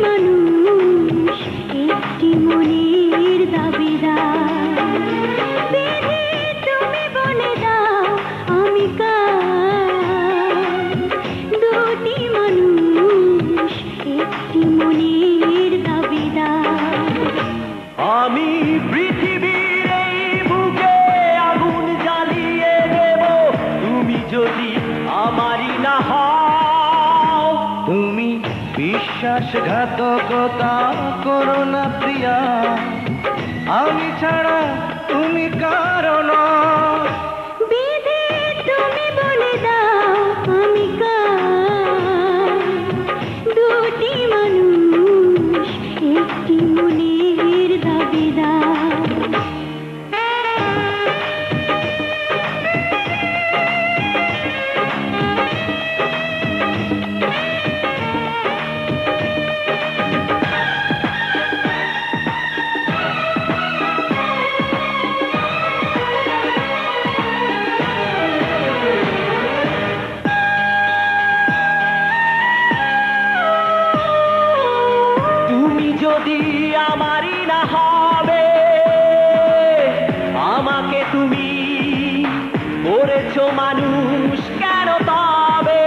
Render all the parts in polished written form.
মানুষ একটি মনের দাবিদার। বিধি তুমি বলে দাও আমি কার। দুটি মানুষ একটি মনের দাবিদার। আমি পৃথিবীর এই বুকে আগুন জ্বালিয়ে দেব তুমি যদি আমারই না হও। তুমি বিশ্বাসঘাতকতা করো না প্রিয়া, আমি ছাড়া তুমি কারো নও। বিধি তুমি বলে দাও আমি কার। দুটি মানুষ একটি মনের দাবিদার। যদি আমারই না হবে, আমাকে তুমি করেছো মানুষ কেন তবে?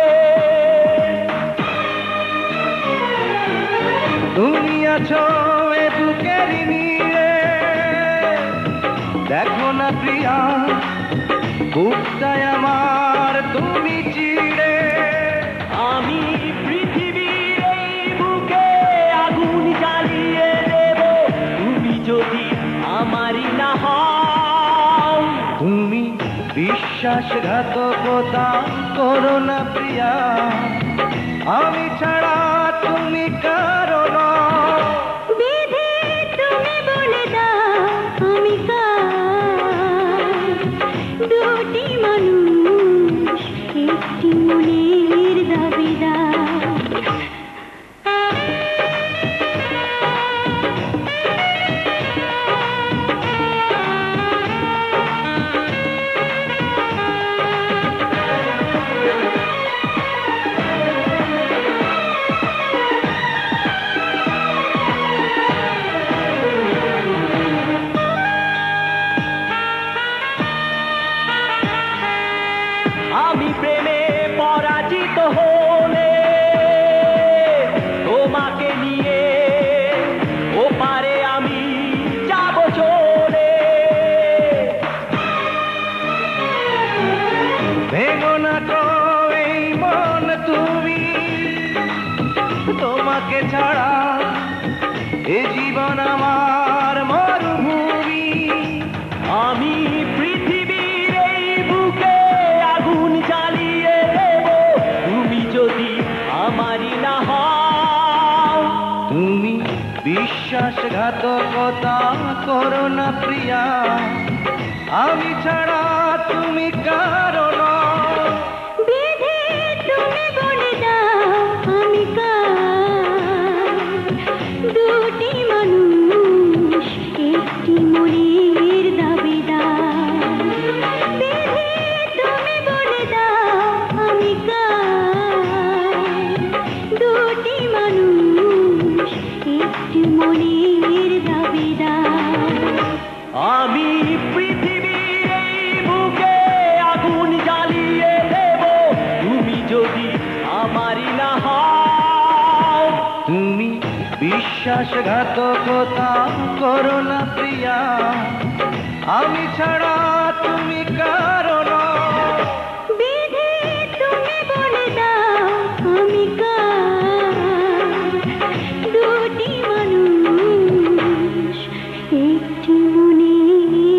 তুমি আছো এ বুকের নিয়ে, দেখো না প্রিয়া বুকটায় আমার তুমি চিড়ে। আমি পৃথিবীর এই বুকে আগুন জ্বালিয়ে দেব তুমি যদি আমারই না হও। তুমি বিশ্বাসঘাতকতা করো না প্রিয়া, আমি ছাড়া তুমি কারো নও। বিধি তুমি বলে দাও আমি কার। দুটি মানুষ একটি মনের দাবিদার। আমি প্রেমে পরাজিত হলে তোমাকে নিয়ে ওপারে আমি যাব চলে। ভেঙো না তো এই মন তুমি, তোমাকে ছাড়া এ জীবন আমার মরুভূমি। আমি পৃথিবীর এই বুকে আগুন জ্বালিয়ে দেব তুমি যদি আমারই না হও। তুমি বিশ্বাসঘাতকতা করো না প্রিয়া, আমি ছাড়া তুমি কারো নও। বিধি তুমি বলে দাও আমি কার। দুটি মানুষ একটি মনের দাবিদার। বিধি তুমি বলে দাও আমি কার। দুটি মানুষ একটি মনের দাবিদার। আমি পৃথিবীর এই বুকে আগুন জ্বালিয়ে দেব তুমি যদি আমারই না হও। তুমি বিশ্বাসঘাতকতা করো না প্রিয়া, আমি ছাড়া তুমি কারো